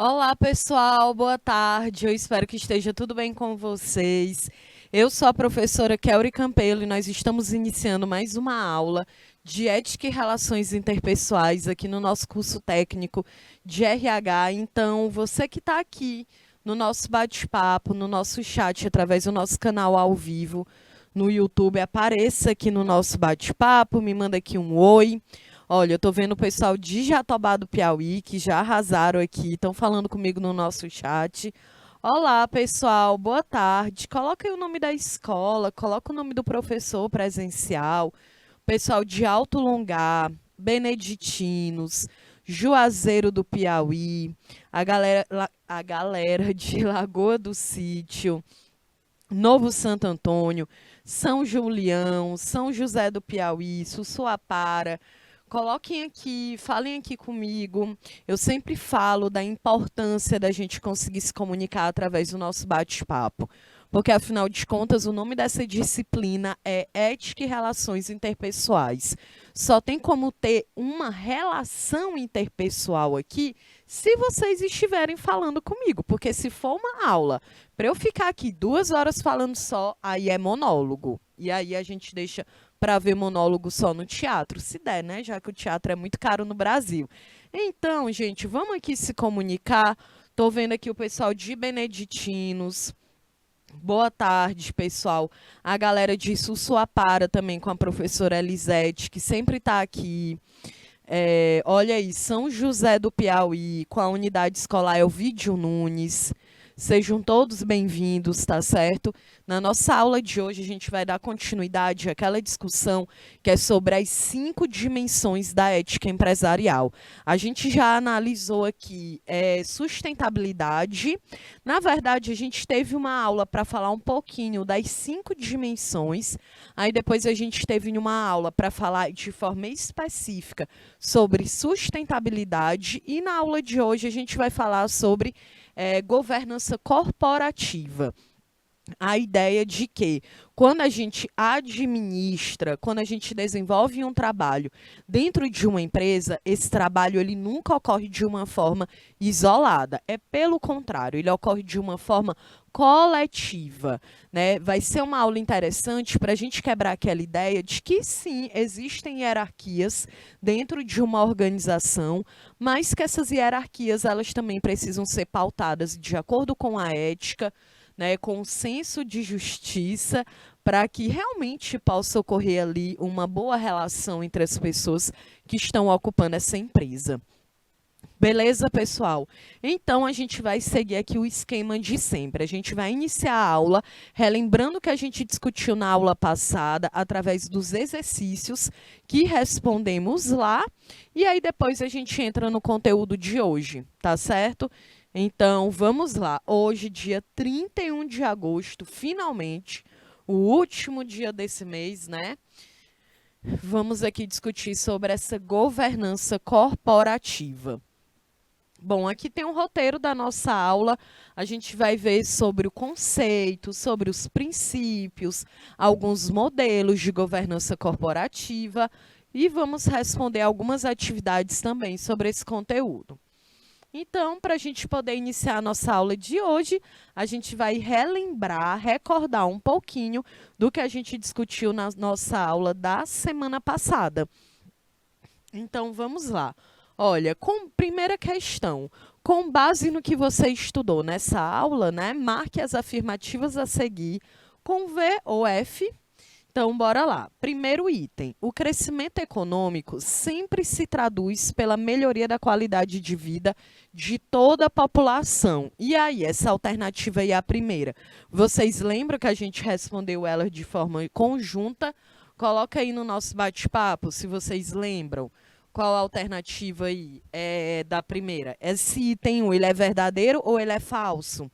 Olá, pessoal, boa tarde. Eu espero que esteja tudo bem com vocês. Eu sou a professora Kelly Campelo e nós estamos iniciando mais uma aula de Ética e Relações Interpessoais aqui no nosso curso técnico de RH. Então, você que está aqui no nosso bate-papo, no nosso chat, através do nosso canal ao vivo no YouTube, apareça aqui no nosso bate-papo, me manda aqui um oi. Olha, eu tô vendo o pessoal de Jatobá do Piauí, que já arrasaram aqui, estão falando comigo no nosso chat. Olá, pessoal, boa tarde. Coloca aí o nome da escola, coloca o nome do professor presencial, pessoal de Alto Longar, Beneditinos, Juazeiro do Piauí, a galera de Lagoa do Sítio, Novo Santo Antônio, São Julião, São José do Piauí, Sussuapara. Coloquem aqui, falem aqui comigo. Eu sempre falo da importância da gente conseguir se comunicar através do nosso bate-papo. Porque, afinal de contas, o nome dessa disciplina é Ética e Relações Interpessoais. Só tem como ter uma relação interpessoal aqui se vocês estiverem falando comigo. Porque se for uma aula para eu ficar aqui 2 horas falando só, aí é monólogo. E aí a gente deixa para ver monólogo só no teatro, se der, né? Já que o teatro é muito caro no Brasil. Então, gente, vamos aqui se comunicar. Tô vendo aqui o pessoal de Beneditinos. Boa tarde, pessoal. A galera de Sussuapara também com a professora Elisete, que sempre está aqui. Olha aí, São José do Piauí, com a unidade escolar Elvídio Nunes. Sejam todos bem-vindos, tá certo? Na nossa aula de hoje, a gente vai dar continuidade àquela discussão que é sobre as 5 dimensões da ética empresarial. A gente já analisou aqui sustentabilidade. Na verdade, a gente teve uma aula para falar um pouquinho das 5 dimensões. Aí depois a gente teve uma aula para falar de forma específica sobre sustentabilidade. E na aula de hoje, a gente vai falar sobre governança corporativa. A ideia de que quando a gente administra, quando a gente desenvolve um trabalho dentro de uma empresa, esse trabalho ele nunca ocorre de uma forma isolada. É pelo contrário, ele ocorre de uma forma coletiva, né? Vai ser uma aula interessante para a gente quebrar aquela ideia de que sim, existem hierarquias dentro de uma organização, mas que essas hierarquias elas também precisam ser pautadas de acordo com a ética, né, com um senso de justiça, para que realmente possa ocorrer ali uma boa relação entre as pessoas que estão ocupando essa empresa. Beleza, pessoal? Então, a gente vai seguir aqui o esquema de sempre. A gente vai iniciar a aula relembrando o que a gente discutiu na aula passada através dos exercícios que respondemos lá. E aí, depois, a gente entra no conteúdo de hoje, tá certo? Então, vamos lá. Hoje, dia 31 de agosto, finalmente, o último dia desse mês, né? Vamos aqui discutir sobre essa governança corporativa. Bom, aqui tem um roteiro da nossa aula. A gente vai ver sobre o conceito, sobre os princípios, alguns modelos de governança corporativa e vamos responder algumas atividades também sobre esse conteúdo. Então, para a gente poder iniciar a nossa aula de hoje, a gente vai relembrar, recordar um pouquinho do que a gente discutiu na nossa aula da semana passada. Então, vamos lá. Olha, primeira questão, com base no que você estudou nessa aula, né, marque as afirmativas a seguir com V ou F. Então, bora lá. Primeiro item, o crescimento econômico sempre se traduz pela melhoria da qualidade de vida de toda a população. E aí, essa alternativa aí é a primeira. Vocês lembram que a gente respondeu ela de forma conjunta? Coloca aí no nosso bate-papo, se vocês lembram. Qual a alternativa aí da primeira? Esse item 1, ele é verdadeiro ou ele é falso?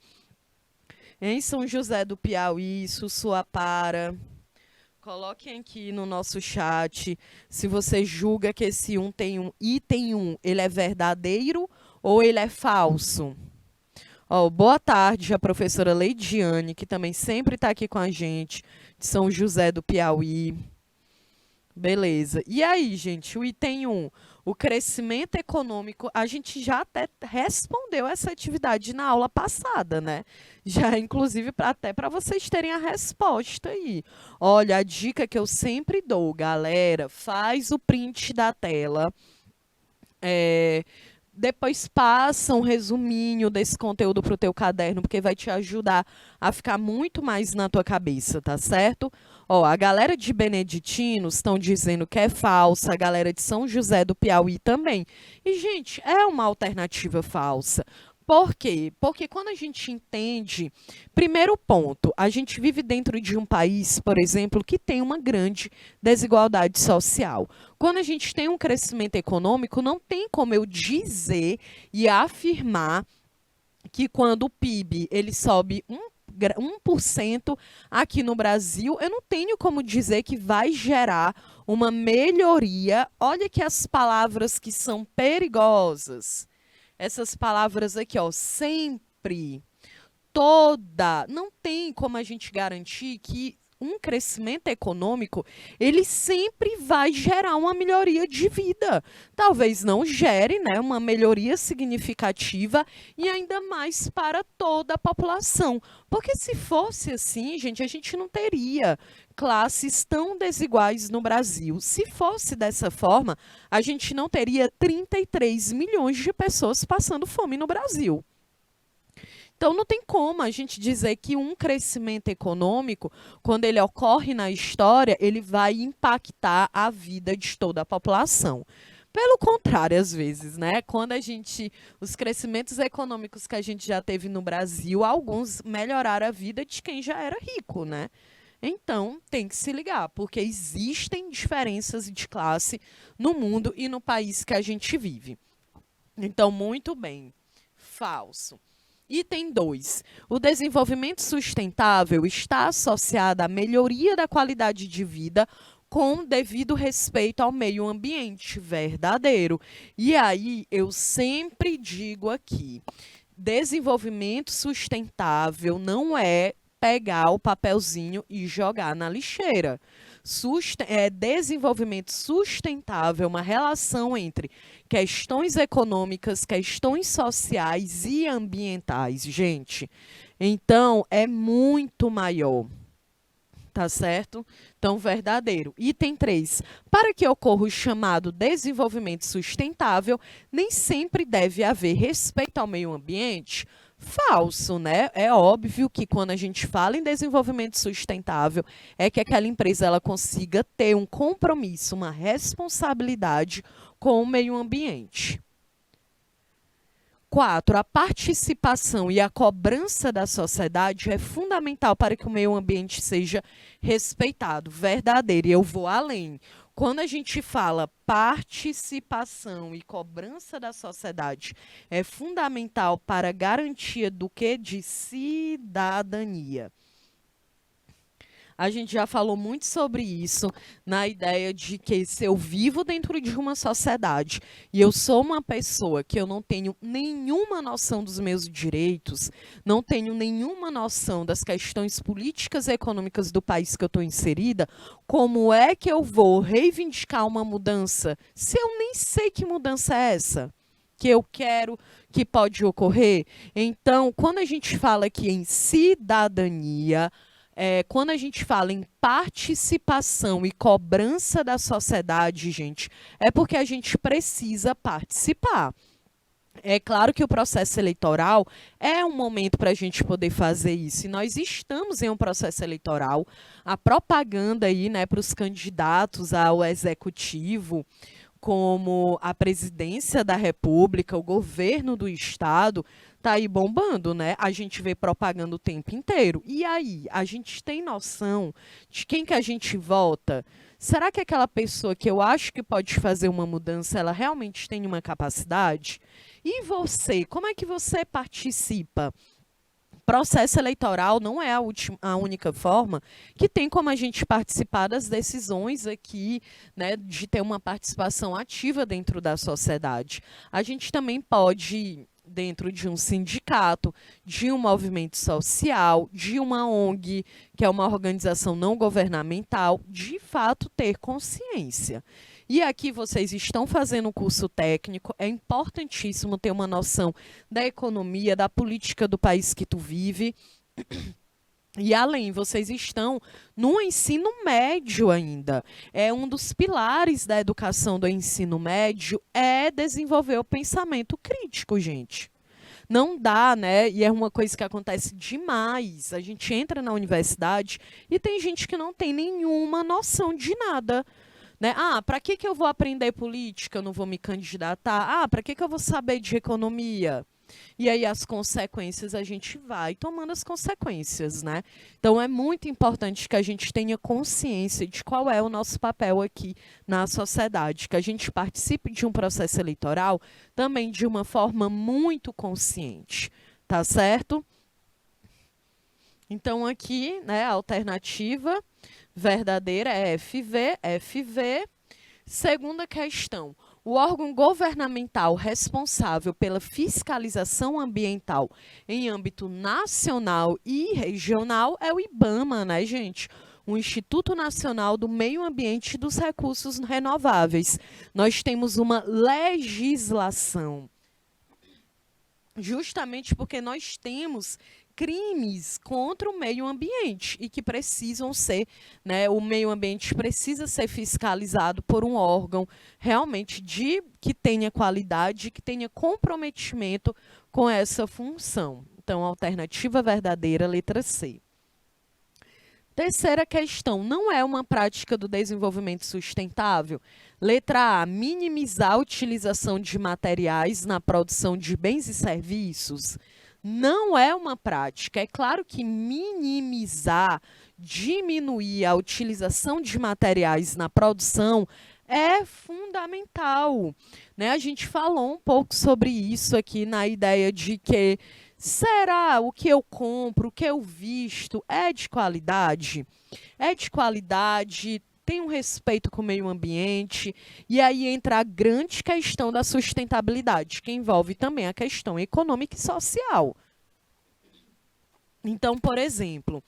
Em São José do Piauí, Sussuapara. Coloquem aqui no nosso chat se você julga que esse item 1, ele é verdadeiro ou ele é falso. Boa tarde, a professora Leidiane, que também sempre está aqui com a gente, de São José do Piauí. Beleza. E aí, gente, o item 1. O crescimento econômico, a gente já até respondeu essa atividade na aula passada, né? Já, inclusive, até para vocês terem a resposta aí. Olha, a dica que eu sempre dou, galera, faz o print da tela. É, depois passa um resuminho desse conteúdo para o teu caderno, porque vai te ajudar a ficar muito mais na tua cabeça, tá certo? Ó, a galera de Beneditinos estão dizendo que é falsa, a galera de São José do Piauí também. E, gente, é uma alternativa falsa. Por quê? Porque quando a gente entende, primeiro ponto, a gente vive dentro de um país, por exemplo, que tem uma grande desigualdade social. Quando a gente tem um crescimento econômico, não tem como eu dizer e afirmar que quando o PIB ele sobe 1% aqui no Brasil, eu não tenho como dizer que vai gerar uma melhoria. Olha que as palavras que são perigosas. Essas palavras aqui, ó, sempre, toda, não tem como a gente garantir que um crescimento econômico, ele sempre vai gerar uma melhoria de vida. Talvez não gere, né, uma melhoria significativa e ainda mais para toda a população. Porque se fosse assim, gente, a gente não teria classes tão desiguais no Brasil. Se fosse dessa forma, a gente não teria 33 milhões de pessoas passando fome no Brasil. Então, não tem como a gente dizer que um crescimento econômico, quando ele ocorre na história, ele vai impactar a vida de toda a população. Pelo contrário, às vezes, né? Quando os crescimentos econômicos que a gente já teve no Brasil, alguns melhoraram a vida de quem já era rico, né? Então, tem que se ligar, porque existem diferenças de classe no mundo e no país que a gente vive. Então, muito bem. Falso. Item 2. O desenvolvimento sustentável está associado à melhoria da qualidade de vida com devido respeito ao meio ambiente. Verdadeiro. E aí, eu sempre digo aqui, desenvolvimento sustentável não é pegar o papelzinho e jogar na lixeira. Desenvolvimento sustentável é uma relação entre questões econômicas, questões sociais e ambientais, gente. Então, é muito maior. Tá certo? Então, verdadeiro. Item 3. Para que ocorra o chamado desenvolvimento sustentável, nem sempre deve haver respeito ao meio ambiente. Falso, né? É óbvio que quando a gente fala em desenvolvimento sustentável, é que aquela empresa ela consiga ter um compromisso, uma responsabilidade com o meio ambiente. 4. A participação e a cobrança da sociedade é fundamental para que o meio ambiente seja respeitado. Verdadeiro. E eu vou além. Quando a gente fala participação e cobrança da sociedade, é fundamental para a garantia do que? De cidadania. A gente já falou muito sobre isso, na ideia de que se eu vivo dentro de uma sociedade e eu sou uma pessoa que eu não tenho nenhuma noção dos meus direitos, não tenho nenhuma noção das questões políticas e econômicas do país que eu estou inserida, como é que eu vou reivindicar uma mudança se eu nem sei que mudança é essa? Que eu quero que pode ocorrer? Então, quando a gente fala aqui em cidadania, quando a gente fala em participação e cobrança da sociedade, gente, é porque a gente precisa participar. É claro que o processo eleitoral é um momento para a gente poder fazer isso. E nós estamos em um processo eleitoral. A propaganda aí, né, para os candidatos ao executivo, como a presidência da República, o governo do Estado, tá aí bombando, né? A gente vê propaganda o tempo inteiro. E aí, a gente tem noção de quem que a gente vota? Será que aquela pessoa que eu acho que pode fazer uma mudança, ela realmente tem uma capacidade? E você, como é que você participa? Processo eleitoral não é a única forma que tem como a gente participar das decisões aqui, né, de ter uma participação ativa dentro da sociedade. A gente também pode, dentro de um sindicato, de um movimento social, de uma ONG, que é uma organização não governamental, de fato ter consciência. E aqui vocês estão fazendo um curso técnico, é importantíssimo ter uma noção da economia, da política do país que tu vive. E além, vocês estão no ensino médio ainda. É um dos pilares da educação do ensino médio é desenvolver o pensamento crítico, gente. Não dá, né? E é uma coisa que acontece demais. A gente entra na universidade e tem gente que não tem nenhuma noção de nada. Né? Ah, para que eu vou aprender política? Eu não vou me candidatar. Ah, para que eu vou saber de economia? E aí as consequências, a gente vai tomando as consequências, né? Então é muito importante que a gente tenha consciência de qual é o nosso papel aqui na sociedade, que a gente participe de um processo eleitoral também de uma forma muito consciente, tá certo? Então aqui, né, a alternativa verdadeira é FV, FV. Segunda questão. O órgão governamental responsável pela fiscalização ambiental em âmbito nacional e regional é o IBAMA, né, gente? O Instituto Nacional do Meio Ambiente e dos Recursos Renováveis. Nós temos uma legislação, justamente porque nós temos crimes contra o meio ambiente e que precisam ser, né, o meio ambiente precisa ser fiscalizado por um órgão realmente que tenha qualidade, que tenha comprometimento com essa função. Então, alternativa verdadeira, letra C. Terceira questão, não é uma prática do desenvolvimento sustentável? Letra A, minimizar a utilização de materiais na produção de bens e serviços? Não é uma prática. É claro que minimizar, diminuir a utilização de materiais na produção é fundamental, né? A gente falou um pouco sobre isso aqui na ideia de que será o que eu compro, o que eu visto é de qualidade? É de qualidade, tem um respeito com o meio ambiente, e aí entra a grande questão da sustentabilidade, que envolve também a questão econômica e social. Então, por exemplo,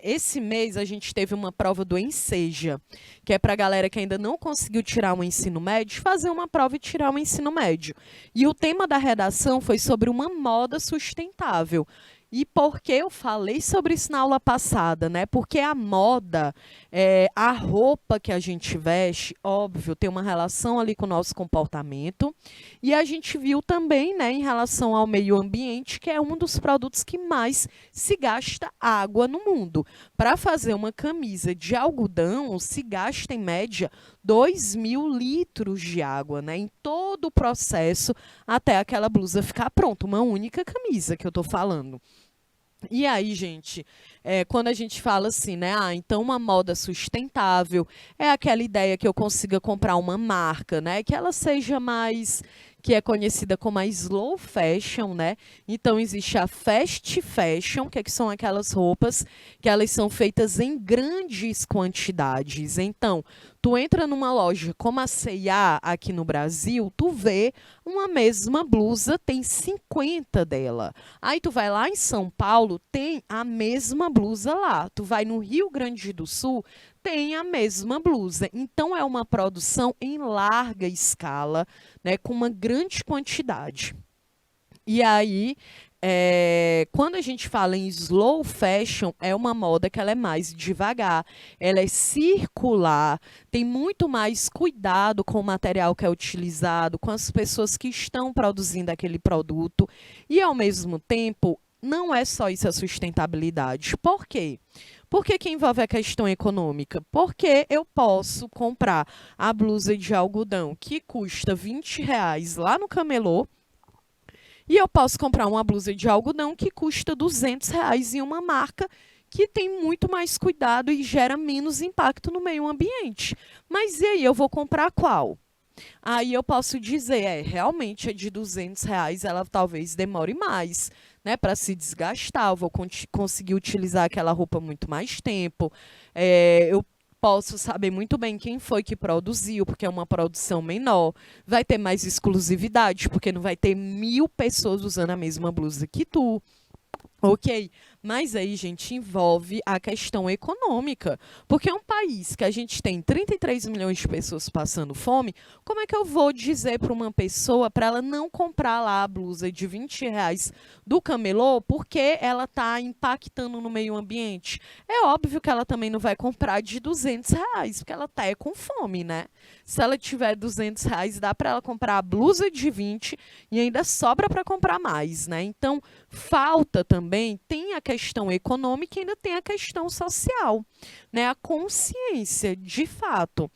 esse mês a gente teve uma prova do Enseja, que é para a galera que ainda não conseguiu tirar o ensino médio, fazer uma prova e tirar o ensino médio. E o tema da redação foi sobre uma moda sustentável. E por que eu falei sobre isso na aula passada, né? Porque a moda, a roupa que a gente veste, óbvio, tem uma relação ali com o nosso comportamento. E a gente viu também, né, em relação ao meio ambiente, que é um dos produtos que mais se gasta água no mundo. Para fazer uma camisa de algodão, se gasta, em média, 2.000 litros de água, né? Em todo o processo, até aquela blusa ficar pronta. Uma única camisa que eu estou falando. E aí, gente, quando a gente fala assim, né? Ah, então uma moda sustentável é aquela ideia que eu consiga comprar uma marca, né? Que ela seja mais, que é conhecida como a slow fashion, né? Então existe a fast fashion, que são aquelas roupas que elas são feitas em grandes quantidades. Então, tu entra numa loja como a C&A aqui no Brasil, tu vê uma mesma blusa, tem 50 dela. Aí tu vai lá em São Paulo, tem a mesma blusa lá. Tu vai no Rio Grande do Sul, tem a mesma blusa. Então, é uma produção em larga escala, né, com uma grande quantidade. E aí, quando a gente fala em slow fashion, é uma moda que ela é mais devagar, ela é circular, tem muito mais cuidado com o material que é utilizado, com as pessoas que estão produzindo aquele produto, e ao mesmo tempo, não é só isso a sustentabilidade. Por quê? Por que envolve a questão econômica? Porque eu posso comprar a blusa de algodão que custa R$ 20 lá no camelô, e eu posso comprar uma blusa de algodão que custa R$ 200 em uma marca que tem muito mais cuidado e gera menos impacto no meio ambiente. Mas e aí, eu vou comprar qual? Aí eu posso dizer, realmente a de R$ 200, ela talvez demore mais, né, para se desgastar, eu vou conseguir utilizar aquela roupa muito mais tempo, eu posso saber muito bem quem foi que produziu, porque é uma produção menor, vai ter mais exclusividade, porque não vai ter 1.000 pessoas usando a mesma blusa que tu. Ok, Mas aí, gente, envolve a questão econômica, porque é um país que a gente tem 33 milhões de pessoas passando fome, como é que eu vou dizer para uma pessoa para ela não comprar lá a blusa de R$ 20 do camelô porque ela está impactando no meio ambiente? É óbvio que ela também não vai comprar de R$ 200, porque ela está com fome, né? Se ela tiver R$ 200, dá para ela comprar a blusa de 20 e ainda sobra para comprar mais, né? Então, falta também, tem a questão econômica e ainda tem a questão social, né? A consciência, de fato.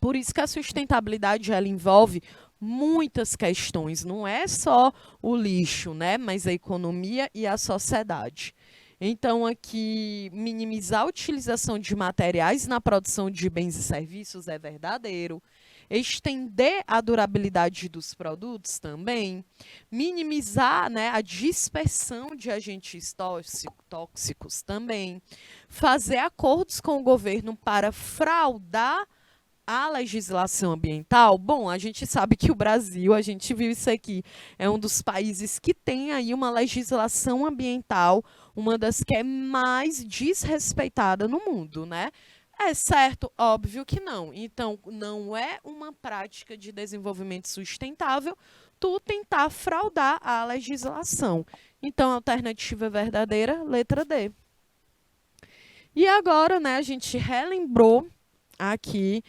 Por isso que a sustentabilidade ela envolve muitas questões, não é só o lixo, né? Mas a economia e a sociedade. Então, aqui, minimizar a utilização de materiais na produção de bens e serviços é verdadeiro. Estender a durabilidade dos produtos também. Minimizar, né, a dispersão de agentes tóxicos também. Fazer acordos com o governo para fraudar a legislação ambiental. Bom, a gente sabe que o Brasil, a gente viu isso aqui, é um dos países que tem aí uma legislação ambiental, uma das que é mais desrespeitada no mundo, né? É certo? Óbvio que não. Então, não é uma prática de desenvolvimento sustentável tu tentar fraudar a legislação. Então, a alternativa verdadeira, letra D. E agora, né, a gente relembrou aqui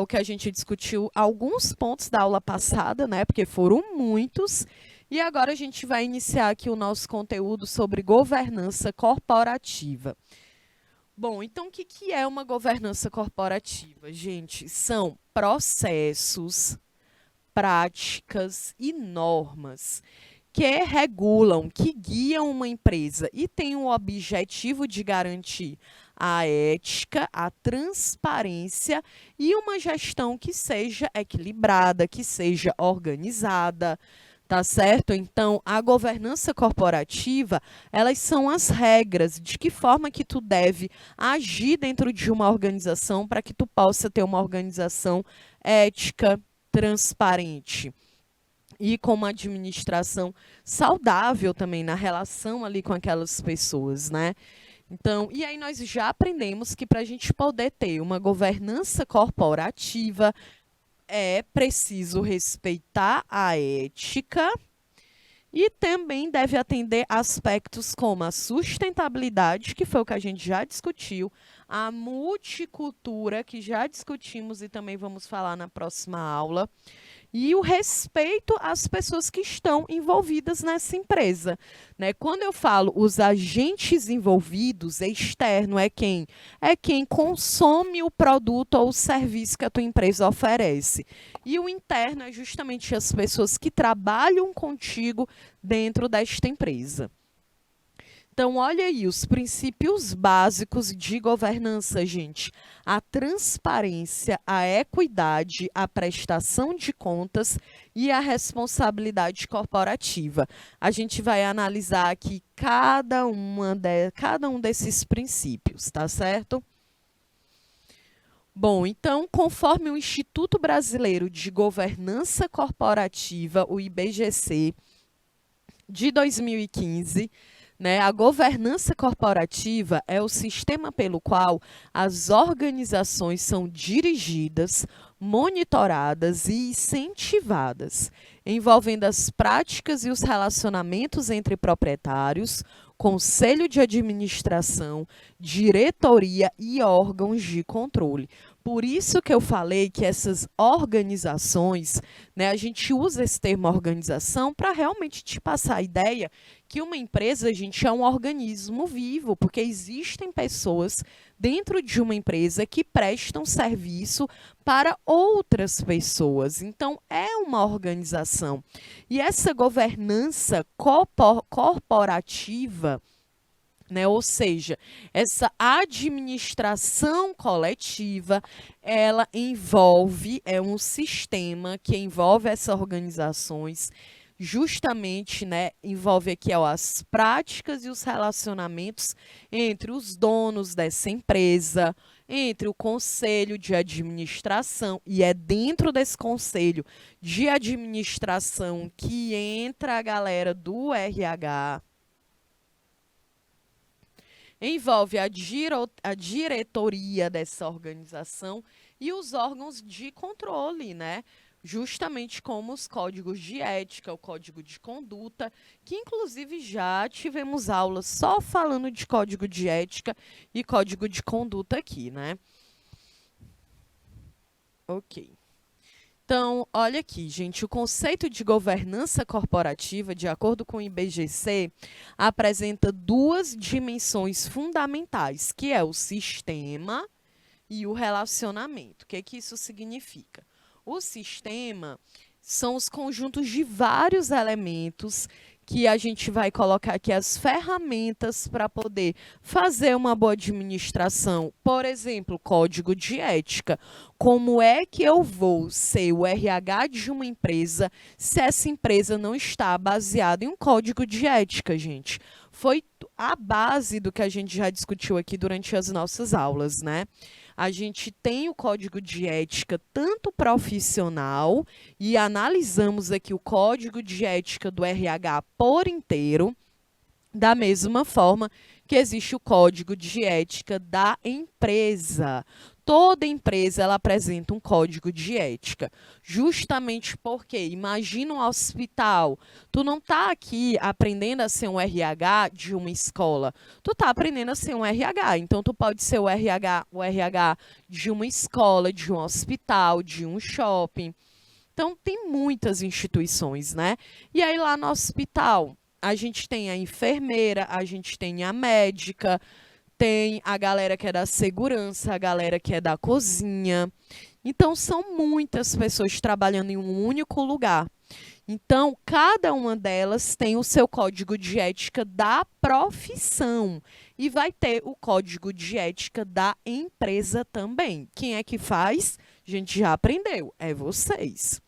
o que a gente discutiu, alguns pontos da aula passada, né, porque foram muitos, e agora a gente vai iniciar aqui o nosso conteúdo sobre governança corporativa. Bom, então o que é uma governança corporativa, gente? São processos, práticas e normas que regulam, que guiam uma empresa e têm o objetivo de garantir a ética, a transparência e uma gestão que seja equilibrada, que seja organizada, tá certo? Então, a governança corporativa, elas são as regras de que forma que tu deve agir dentro de uma organização para que tu possa ter uma organização ética, transparente e com uma administração saudável também na relação ali com aquelas pessoas, né? Então, e aí nós já aprendemos que para a gente poder ter uma governança corporativa é preciso respeitar a ética e também deve atender aspectos como a sustentabilidade, que foi o que a gente já discutiu, a multicultura, que já discutimos e também vamos falar na próxima aula, e o respeito às pessoas que estão envolvidas nessa empresa, né? Quando eu falo os agentes envolvidos, externo é quem? É quem consome o produto ou o serviço que a tua empresa oferece. E o interno é justamente as pessoas que trabalham contigo dentro desta empresa. Então, olha aí os princípios básicos de governança, gente. A transparência, a equidade, a prestação de contas e a responsabilidade corporativa. A gente vai analisar aqui cada um desses princípios, tá certo? Bom, então, conforme o Instituto Brasileiro de Governança Corporativa, o IBGC, de 2015, né, a governança corporativa é o sistema pelo qual as organizações são dirigidas, monitoradas e incentivadas, envolvendo as práticas e os relacionamentos entre proprietários, conselho de administração, diretoria e órgãos de controle. Por isso que eu falei que essas organizações, né, a gente usa esse termo organização para realmente te passar a ideia que uma empresa, gente, é um organismo vivo, porque existem pessoas dentro de uma empresa que prestam serviço para outras pessoas. Então, é uma organização. E essa governança corporativa, né? Ou seja, essa administração coletiva, ela envolve, é um sistema que envolve essas organizações, justamente, né, envolve aqui as práticas e os relacionamentos entre os donos dessa empresa, entre o conselho de administração, e é dentro desse conselho de administração que entra a galera do RH, Envolve a diretoria dessa organização e os órgãos de controle, né? Justamente como os códigos de ética, o código de conduta, que inclusive já tivemos aulas só falando de código de ética e código de conduta aqui, né? Ok. Então, olha aqui, gente, o conceito de governança corporativa, de acordo com o IBGC, apresenta duas dimensões fundamentais, que é o sistema e o relacionamento. O que é que isso significa? O sistema são os conjuntos de vários elementos que a gente vai colocar aqui as ferramentas para poder fazer uma boa administração. Por exemplo, código de ética. Como é que eu vou ser o RH de uma empresa se essa empresa não está baseada em um código de ética, gente? Foi a base do que a gente já discutiu aqui durante as nossas aulas, né? A gente tem o código de ética tanto profissional, e analisamos aqui o código de ética do RH por inteiro, da mesma forma que existe o código de ética da empresa. Toda empresa ela apresenta um código de ética, justamente porque, imagina um hospital, tu não está aqui aprendendo a ser um RH de uma escola, tu está aprendendo a ser um RH, então tu pode ser o RH de uma escola, de um hospital, de um shopping. Então, tem muitas instituições, né? E aí, lá no hospital, a gente tem a enfermeira, a gente tem a médica, tem a galera que é da segurança, a galera que é da cozinha. Então, são muitas pessoas trabalhando em um único lugar. Então, cada uma delas tem o seu código de ética da profissão e vai ter o código de ética da empresa também. Quem é que faz? A gente já aprendeu, é vocês,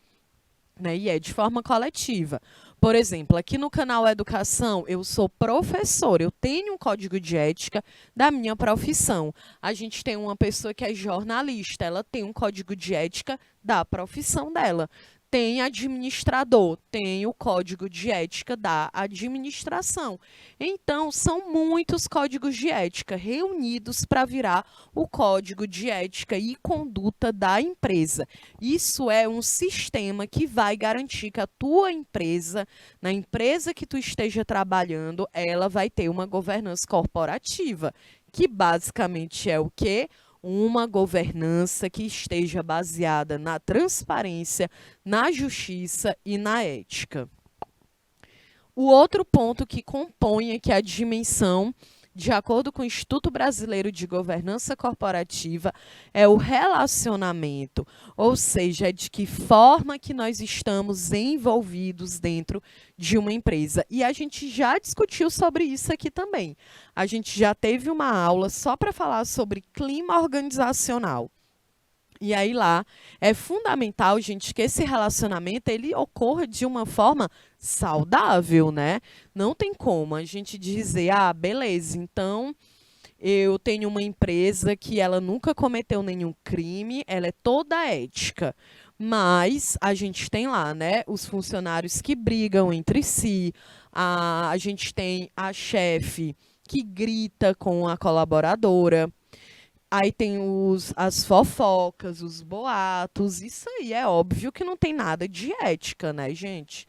né? E é de forma coletiva. Por exemplo, aqui no canal Educação, eu sou professora, eu tenho um código de ética da minha profissão. A gente tem uma pessoa que é jornalista, ela tem um código de ética da profissão dela. Tem administrador, tem o código de ética da administração. Então, são muitos códigos de ética reunidos para virar o código de ética e conduta da empresa. Isso é um sistema que vai garantir que a tua empresa, na empresa que tu esteja trabalhando, ela vai ter uma governança corporativa, que basicamente é o quê? Uma governança que esteja baseada na transparência, na justiça e na ética. O outro ponto que compõe aqui a dimensão, de acordo com o Instituto Brasileiro de Governança Corporativa, é o relacionamento, ou seja, de que forma que nós estamos envolvidos dentro de uma empresa. E a gente já discutiu sobre isso aqui também. A gente já teve uma aula só para falar sobre clima organizacional. E aí lá é fundamental, gente, que esse relacionamento ele ocorra de uma forma saudável, né? Não tem como a gente dizer, ah, beleza, então eu tenho uma empresa que ela nunca cometeu nenhum crime, ela é toda ética. Mas a gente tem lá, né, os funcionários que brigam entre si, a gente tem a chefe que grita com a colaboradora. Aí tem as fofocas, os boatos. Isso aí é óbvio que não tem nada de ética, né, gente?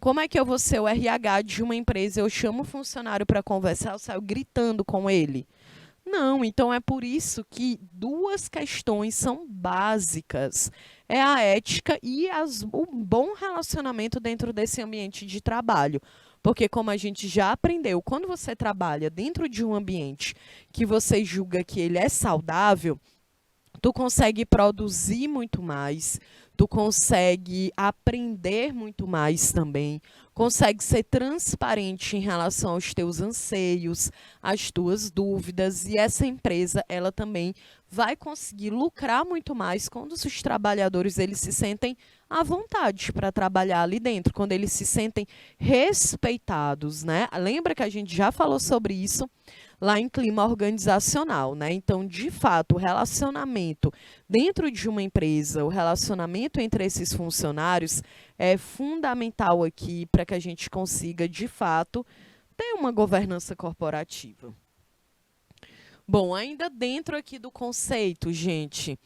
Como é que eu vou ser o RH de uma empresa? Eu chamo o funcionário para conversar, eu saio gritando com ele. Não, então é por isso que duas questões são básicas. É a ética e o bom relacionamento dentro desse ambiente de trabalho. Porque, como a gente já aprendeu, quando você trabalha dentro de um ambiente que você julga que ele é saudável, tu consegue produzir muito mais, tu consegue aprender muito mais também, consegue ser transparente em relação aos teus anseios, às tuas dúvidas, e essa empresa, ela também vai conseguir lucrar muito mais quando os trabalhadores eles se sentem à vontade para trabalhar ali dentro, quando eles se sentem respeitados, né? Lembra que a gente já falou sobre isso lá em clima organizacional, né? Então, de fato, o relacionamento dentro de uma empresa, o relacionamento entre esses funcionários é fundamental aqui para que a gente consiga, de fato, ter uma governança corporativa. Bom, ainda dentro aqui do conceito, gente,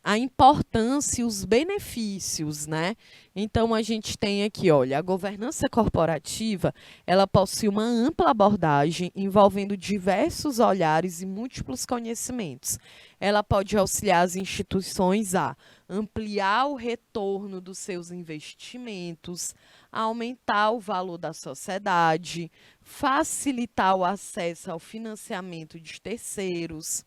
a importância e os benefícios, né? Então, a gente tem aqui, olha, a governança corporativa, ela possui uma ampla abordagem envolvendo diversos olhares e múltiplos conhecimentos. Ela pode auxiliar as instituições a ampliar o retorno dos seus investimentos, aumentar o valor da sociedade, facilitar o acesso ao financiamento de terceiros.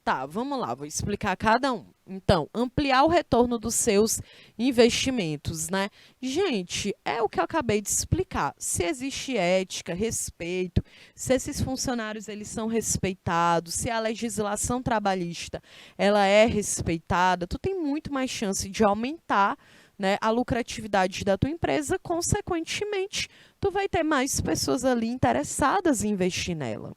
Tá, vamos lá, vou explicar cada um. Então, ampliar o retorno dos seus investimentos, né? Gente, é o que eu acabei de explicar. Se existe ética, respeito, se esses funcionários eles são respeitados, se a legislação trabalhista ela é respeitada, tu tem muito mais chance de aumentar, né, a lucratividade da tua empresa, consequentemente, tu vai ter mais pessoas ali interessadas em investir nela.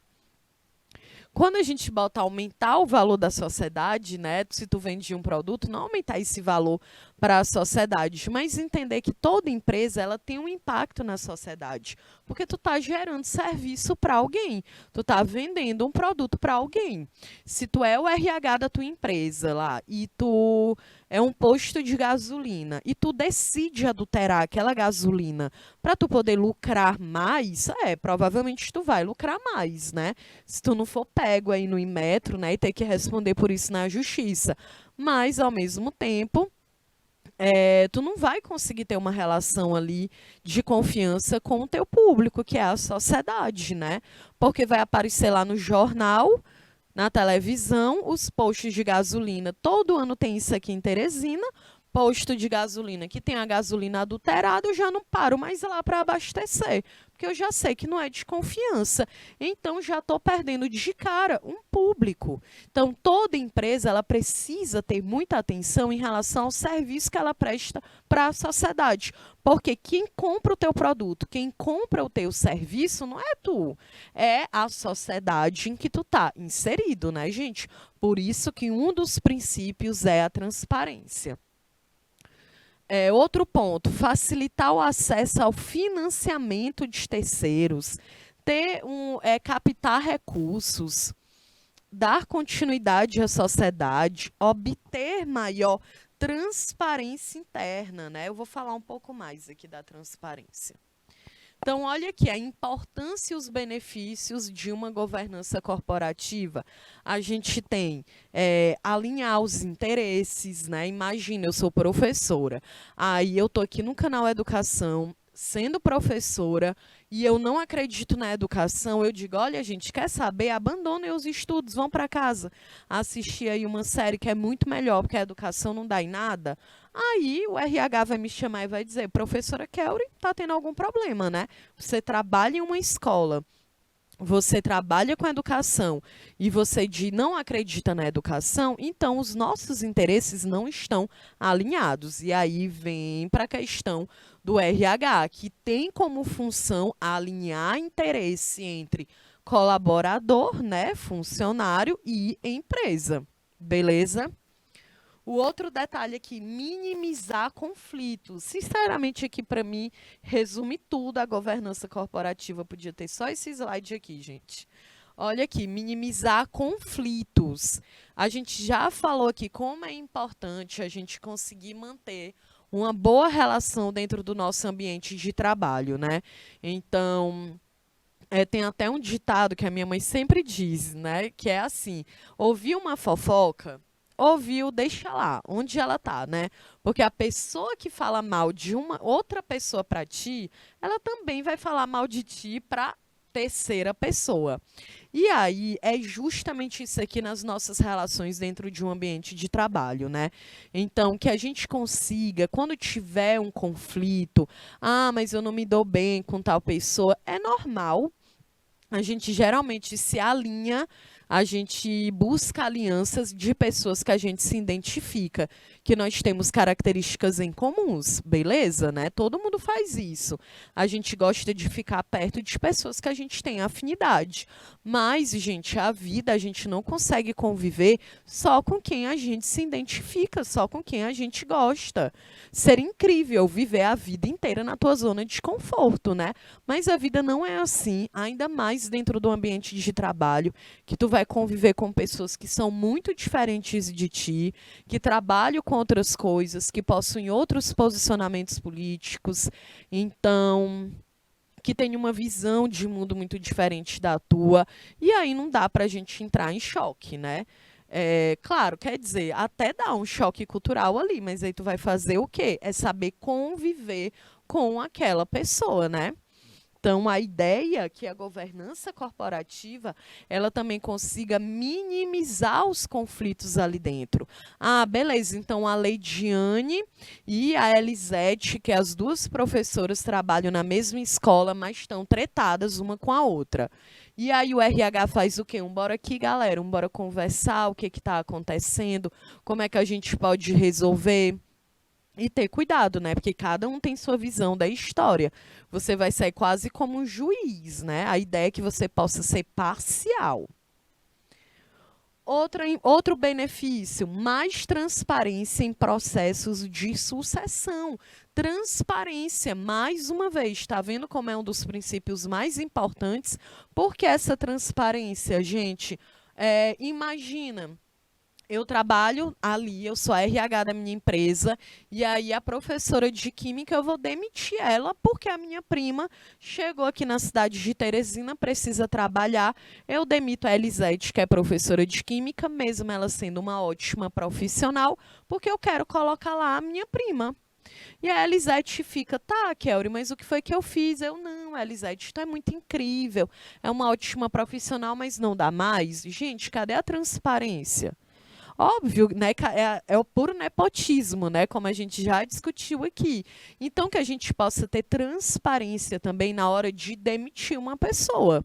Quando a gente bota aumentar o valor da sociedade, né? Se tu vende um produto, não aumentar esse valor para a sociedade, mas entender que toda empresa ela tem um impacto na sociedade, porque tu está gerando serviço para alguém, tu está vendendo um produto para alguém. Se tu é o RH da tua empresa lá e tu é um posto de gasolina e tu decide adulterar aquela gasolina para tu poder lucrar mais, provavelmente tu vai lucrar mais, né? Se tu não for pego aí no Inmetro, né, e ter que responder por isso na justiça. Mas, ao mesmo tempo, tu não vai conseguir ter uma relação ali de confiança com o teu público, que é a sociedade, né? Porque vai aparecer lá no jornal, na televisão, os postos de gasolina. Todo ano tem isso aqui em Teresina. Posto de gasolina que tem a gasolina adulterada, eu já não paro mais lá para abastecer, porque eu já sei que não é de confiança. Então, já estou perdendo de cara um público. Então, toda empresa ela precisa ter muita atenção em relação ao serviço que ela presta para a sociedade. Porque quem compra o teu produto, quem compra o teu serviço, não é tu, é a sociedade em que tu está inserido, né, gente? Por isso que um dos princípios é a transparência. Outro ponto, facilitar o acesso ao financiamento de terceiros, captar recursos, dar continuidade à sociedade, obter maior transparência interna, né? Eu vou falar um pouco mais aqui da transparência. Então, olha aqui a importância e os benefícios de uma governança corporativa. A gente tem alinhar os interesses, né? Imagina, eu sou professora, aí eu estou aqui no canal Educação, sendo professora, e eu não acredito na educação, eu digo, olha, gente, quer saber? Abandonem os estudos, vão para casa assistir aí uma série que é muito melhor, porque a educação não dá em nada. Aí o RH vai me chamar e vai dizer, professora Kelly, está tendo algum problema, né? Você trabalha em uma escola, você trabalha com educação e você não acredita na educação, então os nossos interesses não estão alinhados. E aí vem para a questão do RH, que tem como função alinhar interesse entre colaborador, né, funcionário e empresa. Beleza? O outro detalhe aqui, minimizar conflitos. Sinceramente, aqui para mim, resume tudo. A governança corporativa podia ter só esse slide aqui, gente. Olha aqui, minimizar conflitos. A gente já falou aqui como é importante a gente conseguir manter uma boa relação dentro do nosso ambiente de trabalho, né? Então, tem até um ditado que a minha mãe sempre diz, né? Que é assim, ouvir uma fofoca, ouviu, deixa lá, onde ela tá, né? Porque a pessoa que fala mal de uma outra pessoa para ti, ela também vai falar mal de ti para terceira pessoa. E aí é justamente isso aqui nas nossas relações dentro de um ambiente de trabalho, né? Então, que a gente consiga, quando tiver um conflito, mas eu não me dou bem com tal pessoa, é normal. A gente geralmente se alinha, a gente busca alianças de pessoas que a gente se identifica, que nós temos características em comuns, beleza, né? Todo mundo faz isso. A gente gosta de ficar perto de pessoas que a gente tem afinidade. Mas, gente, a vida a gente não consegue conviver só com quem a gente se identifica, só com quem a gente gosta. Seria incrível viver a vida inteira na tua zona de conforto, né? Mas a vida não é assim, ainda mais dentro do ambiente de trabalho, que tu vai vai conviver com pessoas que são muito diferentes de ti, que trabalham com outras coisas, que possuem outros posicionamentos políticos, então que tem uma visão de mundo muito diferente da tua, e aí não dá para a gente entrar em choque, né? Claro, quer dizer, até dá um choque cultural ali, mas aí tu vai fazer o quê? É saber conviver com aquela pessoa, né? Então, a ideia é que a governança corporativa, ela também consiga minimizar os conflitos ali dentro. Ah, beleza, então a Leidiane e a Elisete, que as duas professoras trabalham na mesma escola, mas estão tretadas uma com a outra. E aí o RH faz o quê? Bora aqui, galera, bora conversar, o que está acontecendo, como é que a gente pode resolver. E ter cuidado, né? Porque cada um tem sua visão da história. Você vai sair quase como um juiz, né? A ideia é que você possa ser parcial. Outro benefício, mais transparência em processos de sucessão. Transparência, mais uma vez, está vendo como é um dos princípios mais importantes? Porque essa transparência, gente, imagina. Eu trabalho ali, eu sou a RH da minha empresa, e aí a professora de química, eu vou demitir ela, porque a minha prima chegou aqui na cidade de Teresina, precisa trabalhar. Eu demito a Elisete, que é professora de química, mesmo ela sendo uma ótima profissional, porque eu quero colocar lá a minha prima. E a Elisete fica, tá, Kelly, mas o que foi que eu fiz? Eu, não, Elisete, tu é muito incrível, é uma ótima profissional, mas não dá mais. Gente, cadê a transparência? Óbvio, né, é o puro nepotismo, né, como a gente já discutiu aqui. Então, que a gente possa ter transparência também na hora de demitir uma pessoa.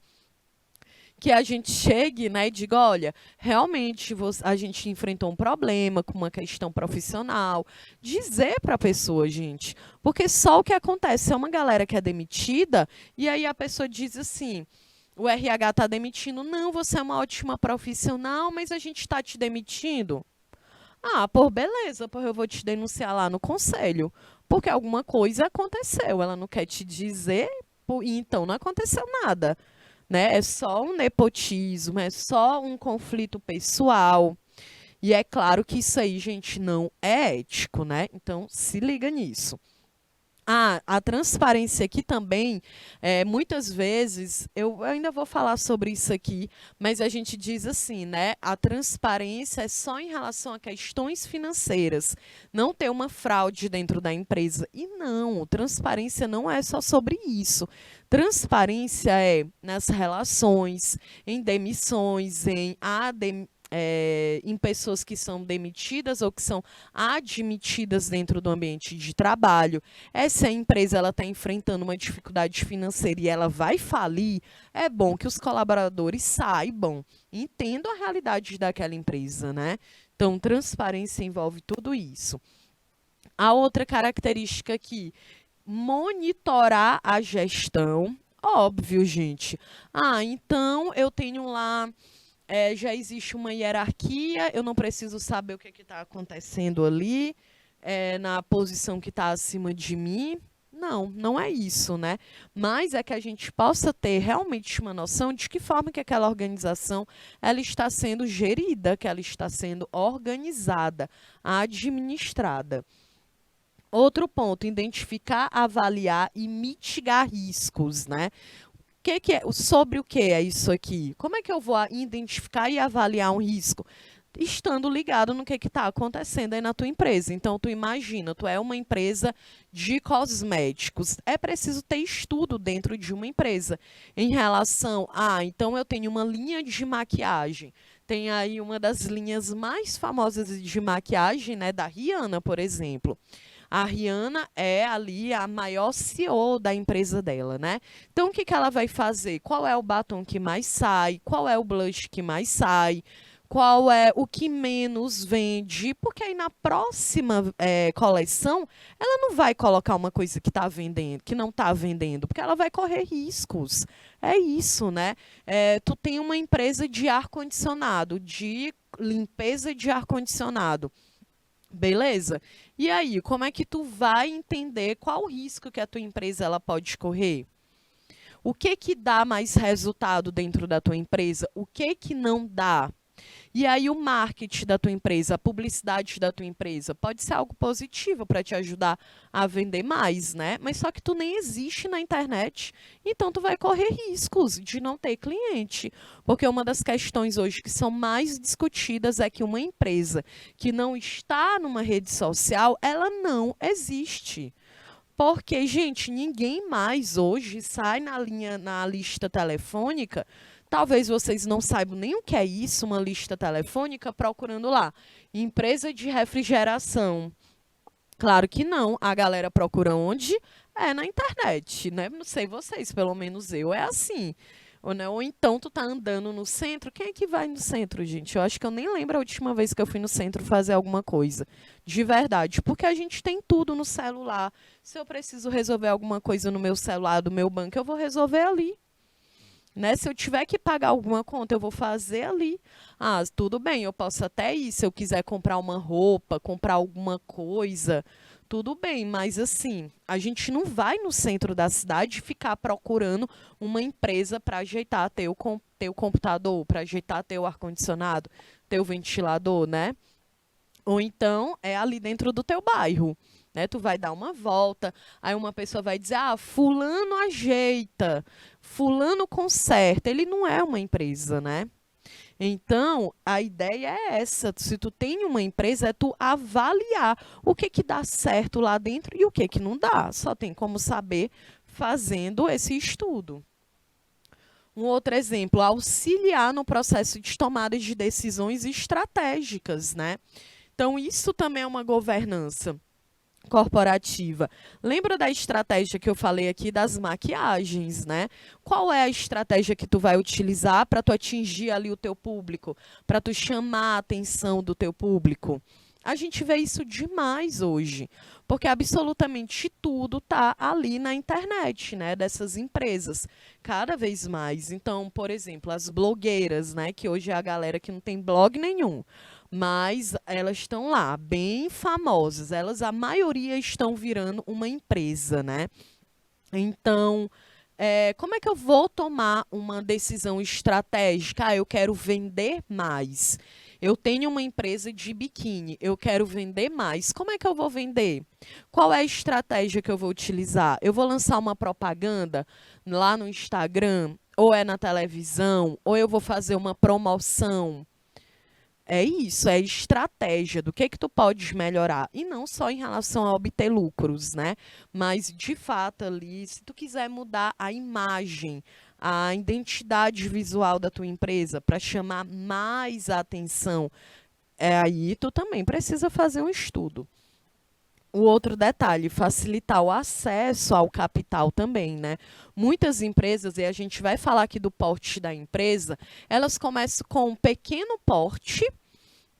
Que a gente chegue, né, e diga, olha, realmente a gente enfrentou um problema com uma questão profissional. Dizer para a pessoa, gente. Porque só o que acontece é uma galera que é demitida e aí a pessoa diz assim... O RH está demitindo. Não, você é uma ótima profissional, mas a gente está te demitindo. Ah, por beleza, por eu vou te denunciar lá no conselho. Porque alguma coisa aconteceu. Ela não quer te dizer, e então não aconteceu nada. Né? É só um nepotismo, é só um conflito pessoal. E é claro que isso aí, gente, não é ético, né? Então, se liga nisso. A transparência aqui também, muitas vezes, eu ainda vou falar sobre isso aqui, mas a gente diz assim, né? A transparência é só em relação a questões financeiras, não ter uma fraude dentro da empresa. E não, transparência não é só sobre isso. Transparência é nas relações, em demissões, em pessoas que são demitidas ou que são admitidas dentro do ambiente de trabalho. Se a empresa está enfrentando uma dificuldade financeira e ela vai falir, é bom que os colaboradores saibam, entendam a realidade daquela empresa, né? Então, transparência envolve tudo isso. A outra característica aqui, monitorar a gestão. Óbvio, gente. Então eu tenho lá... já existe uma hierarquia, eu não preciso saber o que está acontecendo ali, na posição que está acima de mim. Não, não é isso, né? Mas é que a gente possa ter realmente uma noção de que forma que aquela organização ela está sendo gerida, que ela está sendo organizada, administrada. Outro ponto, identificar, avaliar e mitigar riscos, né? Sobre o que é isso aqui? Como é que eu vou identificar e avaliar um risco? Estando ligado no que está acontecendo aí na tua empresa. Então, tu imagina, tu é uma empresa de cosméticos. É preciso ter estudo dentro de uma empresa em relação então eu tenho uma linha de maquiagem. Tem aí uma das linhas mais famosas de maquiagem, né, da Rihanna, por exemplo. A Rihanna é ali a maior CEO da empresa dela, né? Então, o que ela vai fazer? Qual é o batom que mais sai? Qual é o blush que mais sai? Qual é o que menos vende? Porque aí na próxima coleção, ela não vai colocar uma coisa que está vendendo, que não está vendendo, porque ela vai correr riscos. É isso, né? Tu tem uma empresa de ar-condicionado, de limpeza de ar-condicionado. Beleza? E aí, como é que tu vai entender qual o risco que a tua empresa ela pode correr? O que que dá mais resultado dentro da tua empresa? O que que não dá? E aí o marketing da tua empresa, a publicidade da tua empresa, pode ser algo positivo para te ajudar a vender mais, né? Mas só que tu nem existe na internet, então tu vai correr riscos de não ter cliente. Porque uma das questões hoje que são mais discutidas é que uma empresa que não está numa rede social, ela não existe. Porque, gente, ninguém mais hoje sai na lista telefônica. Talvez vocês não saibam nem o que é isso, uma lista telefônica, procurando lá. Empresa de refrigeração. Claro que não. A galera procura onde? É na internet, né? Não sei vocês, pelo menos eu. É assim. Ou, né? Ou então tu tá andando no centro. Quem é que vai no centro, gente? Eu acho que eu nem lembro a última vez que eu fui no centro fazer alguma coisa. De verdade. Porque a gente tem tudo no celular. Se eu preciso resolver alguma coisa no meu celular, do meu banco, eu vou resolver ali. Né? Se eu tiver que pagar alguma conta, eu vou fazer ali. Ah, tudo bem, eu posso até ir. Se eu quiser comprar uma roupa, comprar alguma coisa, tudo bem. Mas assim, a gente não vai no centro da cidade ficar procurando uma empresa para ajeitar teu computador, para ajeitar teu ar-condicionado, teu ventilador, né? Ou então é ali dentro do teu bairro. Né? Tu vai dar uma volta, aí uma pessoa vai dizer, ah, fulano ajeita, fulano conserta. Ele não é uma empresa, né? Então, a ideia é essa. Se tu tem uma empresa, é tu avaliar o que que dá certo lá dentro e o que que não dá. Só tem como saber fazendo esse estudo. Um outro exemplo, auxiliar no processo de tomada de decisões estratégicas, né? Então, isso também é uma governança corporativa. Lembra da estratégia que eu falei aqui das maquiagens, né? Qual é a estratégia que tu vai utilizar para tu atingir ali o teu público, para tu chamar a atenção do teu público? A gente vê isso demais hoje, porque absolutamente tudo está ali na internet, né, dessas empresas, cada vez mais. Então, por exemplo, as blogueiras, né, que hoje é a galera que não tem blog nenhum, mas elas estão lá, bem famosas. Elas, a maioria, estão virando uma empresa, né? Então, como é que eu vou tomar uma decisão estratégica? Ah, eu quero vender mais. Eu tenho uma empresa de biquíni, eu quero vender mais. Como é que eu vou vender? Qual é a estratégia que eu vou utilizar? Eu vou lançar uma propaganda lá no Instagram, ou é na televisão, ou eu vou fazer uma promoção? É isso, é estratégia do que tu podes melhorar. E não só em relação a obter lucros, né? Mas, de fato, ali, se tu quiser mudar a imagem, a identidade visual da tua empresa para chamar mais a atenção, aí tu também precisa fazer um estudo. O outro detalhe, facilitar o acesso ao capital também, né? Muitas empresas, e a gente vai falar aqui do porte da empresa, elas começam com um pequeno porte,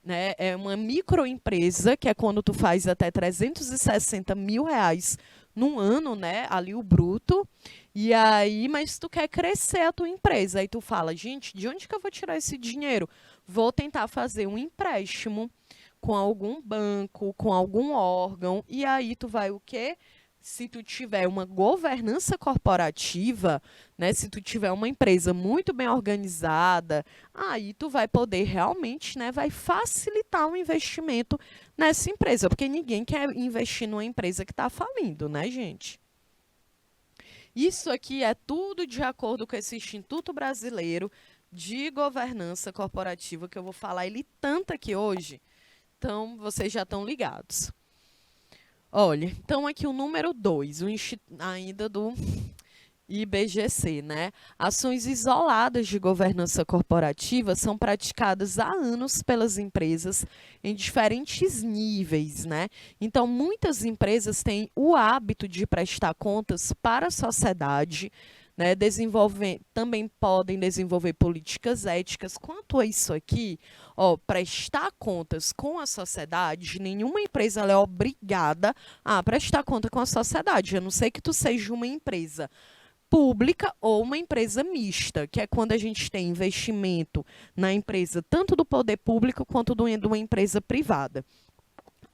né? É uma microempresa, que é quando tu faz até 360 mil reais num ano, né? Ali o bruto. E aí, mas tu quer crescer a tua empresa. Aí tu fala, gente, de onde que eu vou tirar esse dinheiro? Vou tentar fazer um empréstimo com algum banco, com algum órgão, e aí tu vai o quê? Se tu tiver uma governança corporativa, né, se tu tiver uma empresa muito bem organizada, aí tu vai poder realmente, né, vai facilitar o investimento nessa empresa, porque ninguém quer investir numa empresa que está falindo, né, gente? Isso aqui é tudo de acordo com esse Instituto Brasileiro de Governança Corporativa, que eu vou falar ele tanto aqui hoje. Então, vocês já estão ligados. Olha, então aqui o número 2, ainda do IBGC, né? Ações isoladas de governança corporativa são praticadas há anos pelas empresas em diferentes níveis, né? Então, muitas empresas têm o hábito de prestar contas para a sociedade, né, também podem desenvolver políticas éticas. Quanto a isso aqui, ó, prestar contas com a sociedade, nenhuma empresa ela é obrigada a prestar conta com a sociedade, a não ser que tu seja uma empresa pública ou uma empresa mista, que é quando a gente tem investimento na empresa, tanto do poder público quanto de uma empresa privada.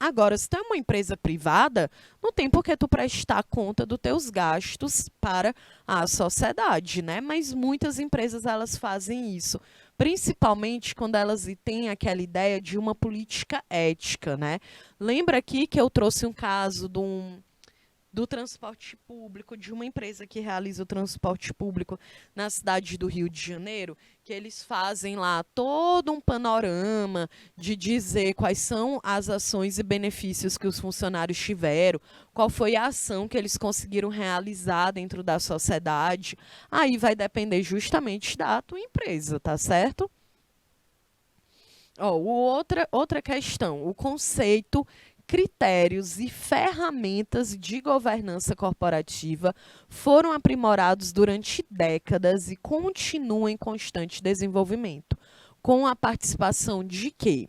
Agora, se tu é uma empresa privada, não tem por que tu prestar conta dos teus gastos para a sociedade, né? Mas muitas empresas elas fazem isso, principalmente quando elas têm aquela ideia de uma política ética, né? Lembra aqui que eu trouxe um caso do transporte público, de uma empresa que realiza o transporte público na cidade do Rio de Janeiro, que eles fazem lá todo um panorama de dizer quais são as ações e benefícios que os funcionários tiveram, qual foi a ação que eles conseguiram realizar dentro da sociedade. Aí vai depender justamente da tua empresa, tá certo? Ó, outra questão, o conceito, critérios e ferramentas de governança corporativa foram aprimorados durante décadas e continuam em constante desenvolvimento, com a participação de quê?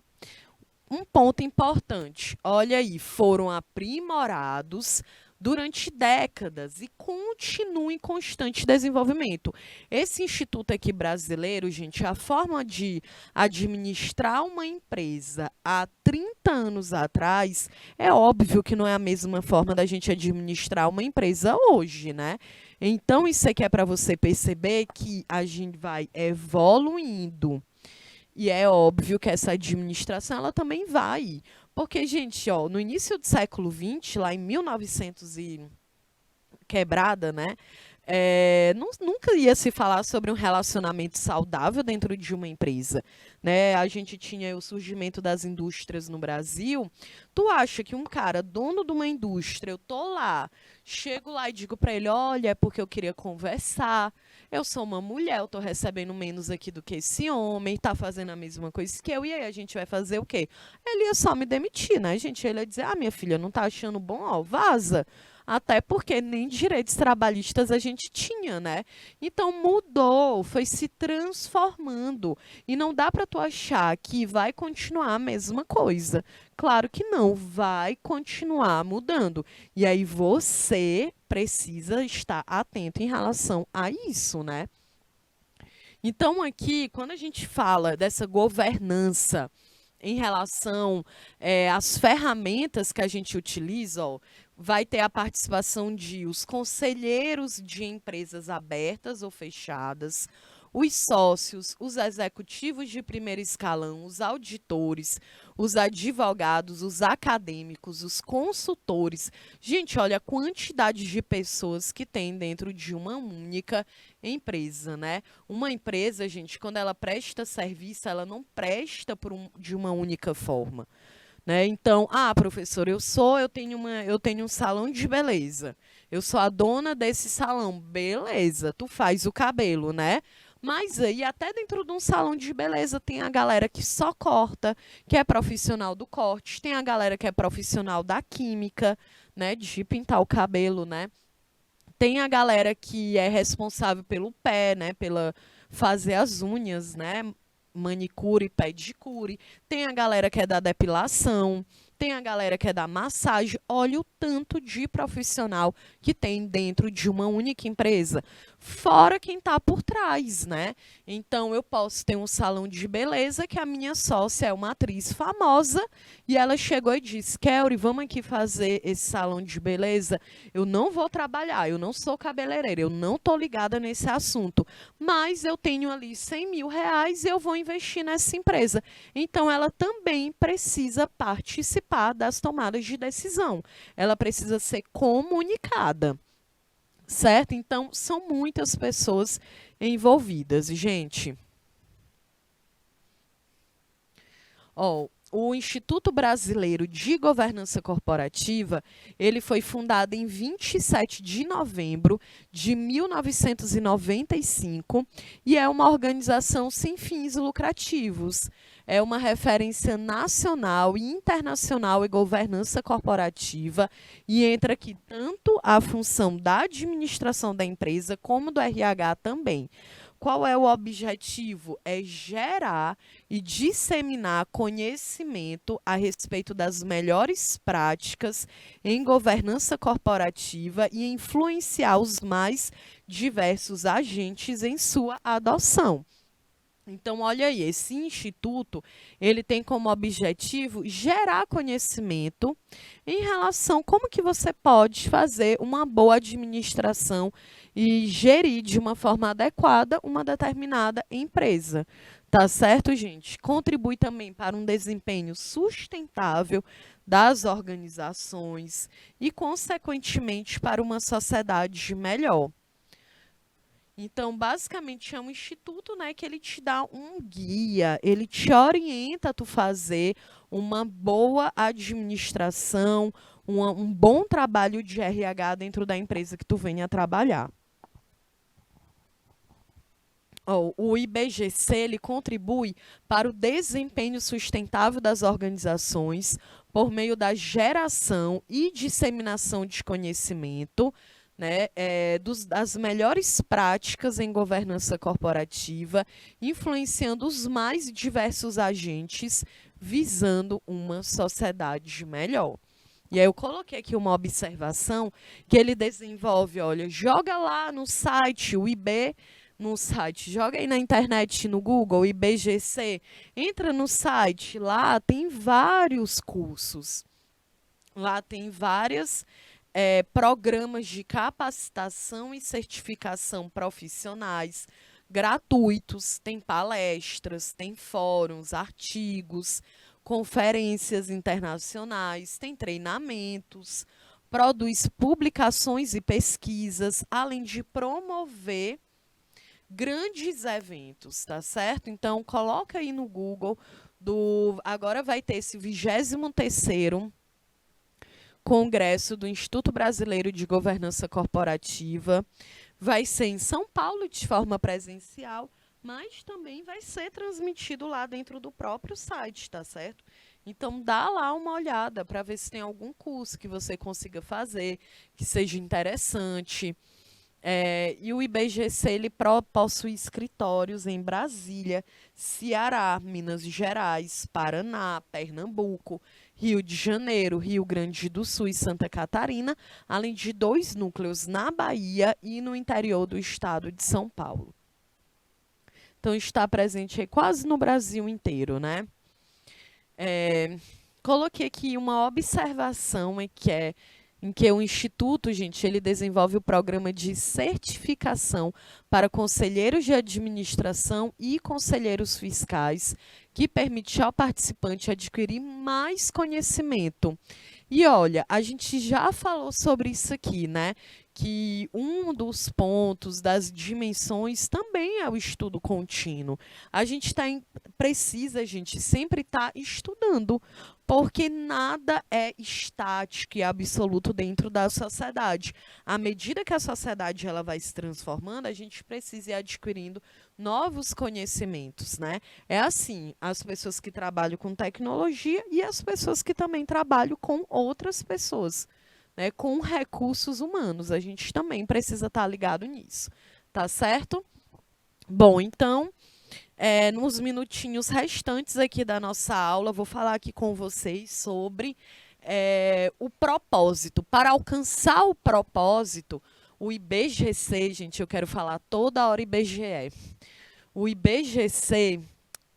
Um ponto importante, olha aí, foram aprimorados durante décadas e continuam em constante desenvolvimento. Esse instituto aqui brasileiro, gente, a forma de administrar uma empresa há 30 anos atrás, é óbvio que não é a mesma forma da gente administrar uma empresa hoje, né? Então, isso aqui é para você perceber que a gente vai evoluindo. E é óbvio que essa administração ela também vai. Porque, gente, ó, no início do século XX, lá em 1900 e quebrada, né? Nunca ia se falar sobre um relacionamento saudável dentro de uma empresa, né? A gente tinha o surgimento das indústrias no Brasil. Tu acha que um cara, dono de uma indústria, eu tô lá, chego lá e digo para ele, olha, é porque eu queria conversar, eu sou uma mulher, eu tô recebendo menos aqui do que esse homem, tá fazendo a mesma coisa que eu, e aí a gente vai fazer o quê? Ele ia só me demitir, né, gente? Ele ia dizer, ah, minha filha, não tá achando bom? Ó, vaza. Até porque nem direitos trabalhistas a gente tinha, né? Então mudou, foi se transformando. E não dá para tu achar que vai continuar a mesma coisa. Claro que não, vai continuar mudando. E aí você precisa estar atento em relação a isso, né? Então aqui, quando a gente fala dessa governança em relação às ferramentas que a gente utiliza, ó, vai ter a participação de os conselheiros de empresas abertas ou fechadas, os sócios, os executivos de primeiro escalão, os auditores, os advogados, os acadêmicos, os consultores. Gente, olha a quantidade de pessoas que tem dentro de uma única empresa, né? Uma empresa, gente, quando ela presta serviço, ela não presta de uma única forma. Né? Então, ah, professor, eu tenho um salão de beleza. Eu sou a dona desse salão. Beleza, tu faz o cabelo, né? Mas aí, até dentro de um salão de beleza, tem a galera que só corta, que é profissional do corte, tem a galera que é profissional da química, né? De pintar o cabelo, né? Tem a galera que é responsável pelo pé, né? Pela fazer as unhas, né? Manicure, pedicure. Tem a galera que é da depilação. Tem a galera que é da massagem. Olha o tanto de profissional que tem dentro de uma única empresa. Fora quem está por trás, né? Então, eu posso ter um salão de beleza que a minha sócia é uma atriz famosa e ela chegou e disse, Kelly, vamos aqui fazer esse salão de beleza? Eu não vou trabalhar, eu não sou cabeleireira, eu não estou ligada nesse assunto, mas eu tenho ali 100 mil reais e eu vou investir nessa empresa. Então, ela também precisa participar das tomadas de decisão. Ela precisa ser comunicada. Certo? Então, são muitas pessoas envolvidas, gente. Ó, o Instituto Brasileiro de Governança Corporativa, ele foi fundado em 27 de novembro de 1995 e é uma organização sem fins lucrativos. É uma referência nacional e internacional em governança corporativa e entra aqui tanto a função da administração da empresa como do RH também. Qual é o objetivo? É gerar e disseminar conhecimento a respeito das melhores práticas em governança corporativa e influenciar os mais diversos agentes em sua adoção. Então, olha aí, esse instituto, ele tem como objetivo gerar conhecimento em relação a como que você pode fazer uma boa administração e gerir de uma forma adequada uma determinada empresa. Tá certo, gente? Contribui também para um desempenho sustentável das organizações e, consequentemente, para uma sociedade melhor. Então, basicamente, é um instituto, né, que ele te dá um guia, ele te orienta a tu fazer uma boa administração, um bom trabalho de RH dentro da empresa que tu venha trabalhar. O IBGC ele contribui para o desempenho sustentável das organizações por meio da geração e disseminação de conhecimento, né, das melhores práticas em governança corporativa, influenciando os mais diversos agentes, visando uma sociedade melhor. E aí eu coloquei aqui uma observação que ele desenvolve, olha, joga lá no site, o IB, no site, joga aí na internet, no Google, IBGC, entra no site, lá tem vários cursos, lá tem vários programas de capacitação e certificação profissionais gratuitos, tem palestras, tem fóruns, artigos, conferências internacionais, tem treinamentos, produz publicações e pesquisas, além de promover grandes eventos, tá certo? Então, coloca aí no Google, agora vai ter esse 23º Congresso do Instituto Brasileiro de Governança Corporativa. Vai ser em São Paulo de forma presencial, mas também vai ser transmitido lá dentro do próprio site, tá certo? Então, dá lá uma olhada para ver se tem algum curso que você consiga fazer, que seja interessante. E o IBGC ele possui escritórios em Brasília, Ceará, Minas Gerais, Paraná, Pernambuco, Rio de Janeiro, Rio Grande do Sul e Santa Catarina, além de 2 núcleos na Bahia e no interior do estado de São Paulo. Então, está presente aí quase no Brasil inteiro, né? Coloquei aqui uma observação em que o Instituto, gente, ele desenvolve o programa de certificação para conselheiros de administração e conselheiros fiscais, que permite ao participante adquirir mais conhecimento. E olha, a gente já falou sobre isso aqui, né? Que um dos pontos das dimensões também é o estudo contínuo. A gente precisa, gente, sempre estar estudando, porque nada é estático e absoluto dentro da sociedade. À medida que a sociedade ela vai se transformando, a gente precisa ir adquirindo novos conhecimentos, né? É assim, as pessoas que trabalham com tecnologia e as pessoas que também trabalham com outras pessoas, né? Com recursos humanos. A gente também precisa estar ligado nisso, tá certo? Bom, então, nos minutinhos restantes aqui da nossa aula, vou falar aqui com vocês sobre o propósito. Para alcançar o propósito, o IBGC, gente, eu quero falar toda hora IBGE. O IBGC,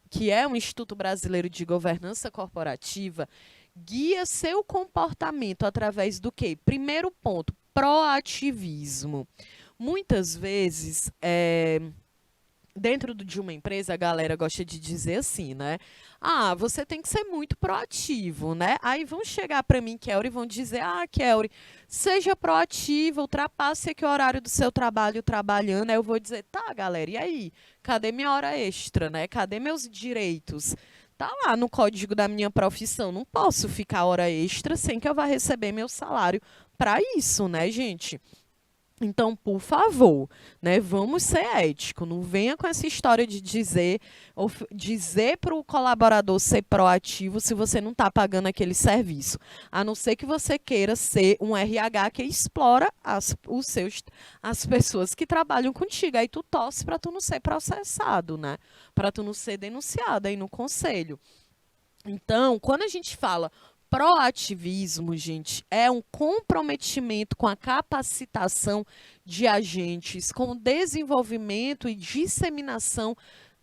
que é um Instituto Brasileiro de Governança Corporativa, guia seu comportamento através do quê? Primeiro ponto, proativismo. Muitas vezes, dentro de uma empresa, a galera gosta de dizer assim, né? Ah, você tem que ser muito proativo, né? Aí vão chegar para mim, Kelly, e vão dizer, ah, Kelly, seja proativo, ultrapasse aqui o horário do seu trabalho trabalhando. Aí eu vou dizer, tá, galera, e aí? Cadê minha hora extra, né? Cadê meus direitos? Tá lá no código da minha profissão, não posso ficar hora extra sem que eu vá receber meu salário para isso, né, gente? Então, por favor, né, vamos ser éticos. Não venha com essa história de dizer para o colaborador ser proativo se você não está pagando aquele serviço. A não ser que você queira ser um RH que explora as pessoas que trabalham contigo. Aí tu torce para tu não ser processado, né? Para tu não ser denunciado aí no conselho. Então, quando a gente fala proativismo, gente, é um comprometimento com a capacitação de agentes, com o desenvolvimento e disseminação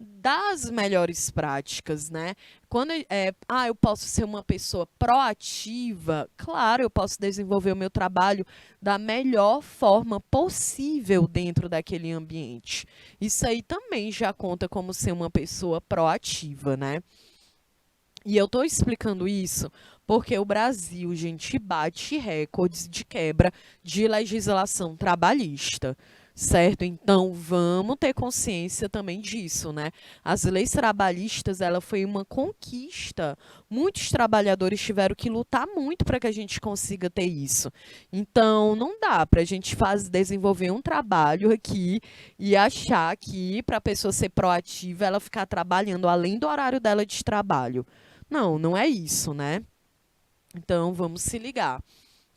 das melhores práticas, né? Eu posso ser uma pessoa proativa, claro, eu posso desenvolver o meu trabalho da melhor forma possível dentro daquele ambiente. Isso aí também já conta como ser uma pessoa proativa, né? E eu estou explicando isso porque o Brasil, gente, bate recordes de quebra de legislação trabalhista, certo? Então, vamos ter consciência também disso, né? As leis trabalhistas, ela foi uma conquista. Muitos trabalhadores tiveram que lutar muito para que a gente consiga ter isso. Então, não dá para a gente desenvolver um trabalho aqui e achar que para a pessoa ser proativa, ela ficar trabalhando além do horário dela de trabalho. Não, não é isso, né? Então, vamos se ligar.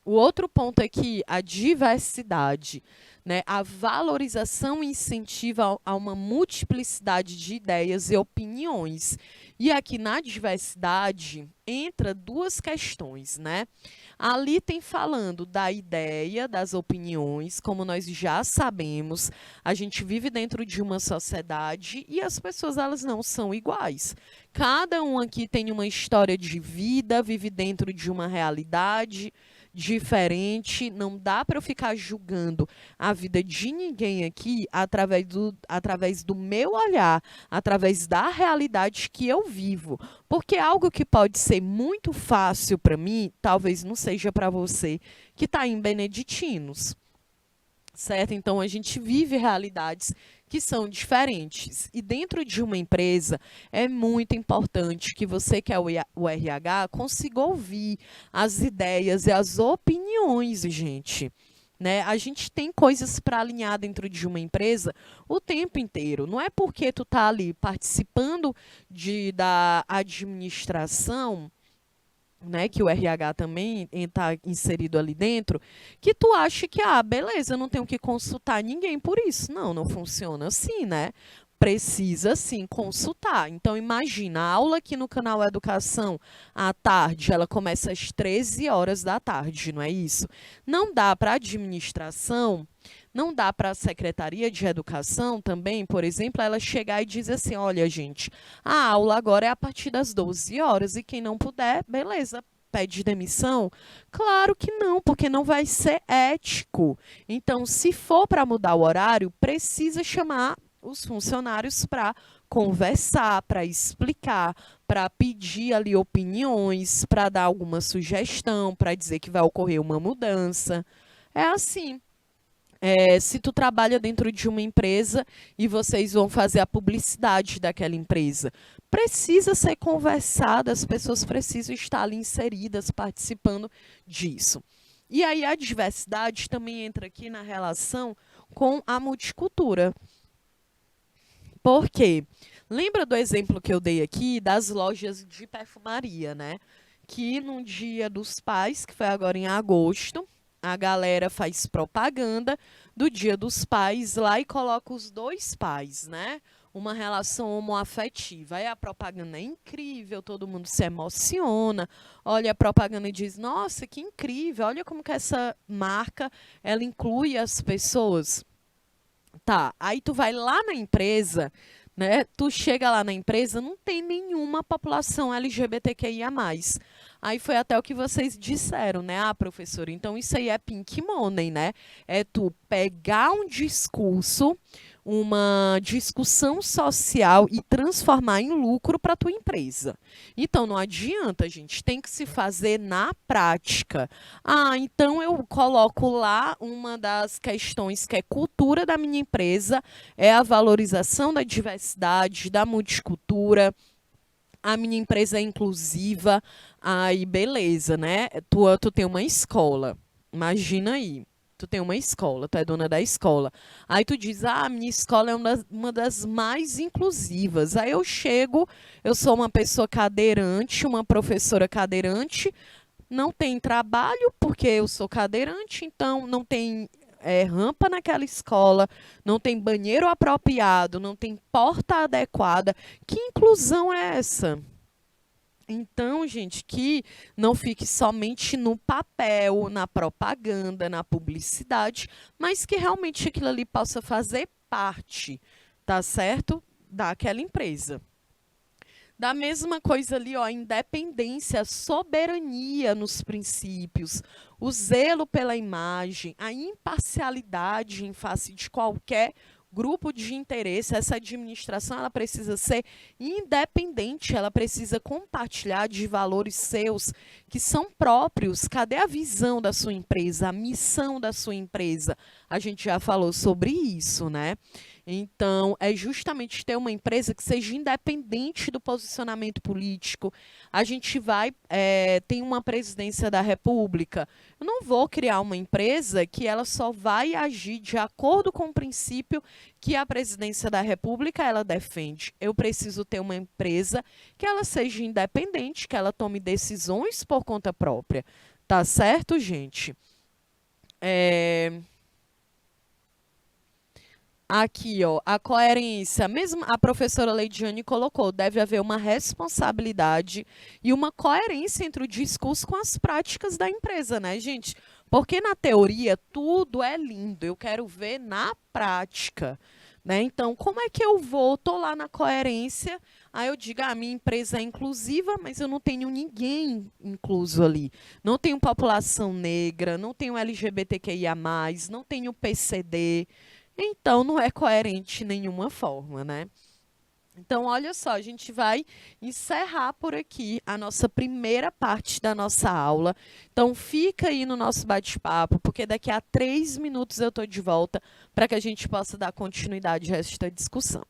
O outro ponto é que a diversidade, né, a valorização incentiva a uma multiplicidade de ideias e opiniões. E aqui na diversidade entra duas questões, né? Ali tem falando da ideia, das opiniões, como nós já sabemos, a gente vive dentro de uma sociedade e as pessoas elas não são iguais. Cada um aqui tem uma história de vida, vive dentro de uma realidade diferente, não dá para eu ficar julgando a vida de ninguém aqui através do meu olhar, através da realidade que eu vivo. Porque algo que pode ser muito fácil para mim, talvez não seja para você que está em Beneditinos, certo? Então, a gente vive realidades que são diferentes. E dentro de uma empresa, é muito importante que você, que é o RH, consiga ouvir as ideias e as opiniões, gente. Né? A gente tem coisas para alinhar dentro de uma empresa o tempo inteiro. Não é porque tu está ali participando da administração, né, que o RH também está inserido ali dentro, que tu acha que, beleza, eu não tenho que consultar ninguém por isso. Não, não funciona assim, né? Precisa sim consultar. Então, imagina, a aula aqui no canal Educação à tarde, ela começa às 13 horas da tarde, não é isso? Não dá para a administração, não dá para a Secretaria de Educação também, por exemplo, ela chegar e dizer assim, olha, gente, a aula agora é a partir das 12 horas e quem não puder, beleza, pede demissão? Claro que não, porque não vai ser ético. Então, se for para mudar o horário, precisa chamar os funcionários para conversar, para explicar, para pedir ali opiniões, para dar alguma sugestão, para dizer que vai ocorrer uma mudança. É assim. Se tu trabalha dentro de uma empresa e vocês vão fazer a publicidade daquela empresa, precisa ser conversada, as pessoas precisam estar ali inseridas, participando disso. E aí a diversidade também entra aqui na relação com a multicultura. Por quê? Lembra do exemplo que eu dei aqui das lojas de perfumaria, né? Que no Dia dos Pais, que foi agora em agosto, a galera faz propaganda do Dia dos Pais lá e coloca os dois pais, né? Uma relação homoafetiva. Aí a propaganda é incrível, todo mundo se emociona. Olha a propaganda e diz, nossa, que incrível, olha como que essa marca, ela inclui as pessoas. Tá, aí tu vai lá na empresa, né? Tu chega lá na empresa, não tem nenhuma população LGBTQIA+. Aí foi até o que vocês disseram, né? Professora, então isso aí é pink money, né? É tu pegar um discurso, uma discussão social e transformar em lucro para tua empresa. Então não adianta, gente, tem que se fazer na prática. Então eu coloco lá uma das questões que é cultura da minha empresa, é a valorização da diversidade, da multicultura. A minha empresa é inclusiva, aí beleza, né? Tu tem uma escola, imagina aí. Tu tem uma escola, tu é dona da escola. Aí tu diz, a minha escola é uma das mais inclusivas. Aí eu chego, eu sou uma pessoa cadeirante, uma professora cadeirante, não tem trabalho porque eu sou cadeirante, então não tem rampa naquela escola, não tem banheiro apropriado, não tem porta adequada. Que inclusão é essa? Então, gente, que não fique somente no papel, na propaganda, na publicidade, mas que realmente aquilo ali possa fazer parte, tá certo? daquela empresa. Da mesma coisa ali, ó, a independência, a soberania nos princípios, o zelo pela imagem, a imparcialidade em face de qualquer grupo de interesse. Essa administração ela precisa ser independente, ela precisa compartilhar de valores seus que são próprios. Cadê a visão da sua empresa, a missão da sua empresa? A gente já falou sobre isso, né? Então, é justamente ter uma empresa que seja independente do posicionamento político. A gente tem uma presidência da República. Eu não vou criar uma empresa que ela só vai agir de acordo com o princípio que a presidência da República ela defende. Eu preciso ter uma empresa que ela seja independente, que ela tome decisões por conta própria. Tá certo, gente? Aqui, ó, a coerência, mesmo a professora Leidiane colocou, deve haver uma responsabilidade e uma coerência entre o discurso com as práticas da empresa, né, gente? Porque na teoria tudo é lindo, eu quero ver na prática, né? Então, como é que eu vou? Tô lá na coerência, aí eu digo, minha empresa é inclusiva, mas eu não tenho ninguém incluso ali. Não tenho população negra, não tenho LGBTQIA+, não tenho PCD. Então, não é coerente de nenhuma forma, né? Então, olha só, a gente vai encerrar por aqui a nossa primeira parte da nossa aula. Então, fica aí no nosso bate-papo, porque daqui a 3 minutos eu estou de volta para que a gente possa dar continuidade a esta discussão.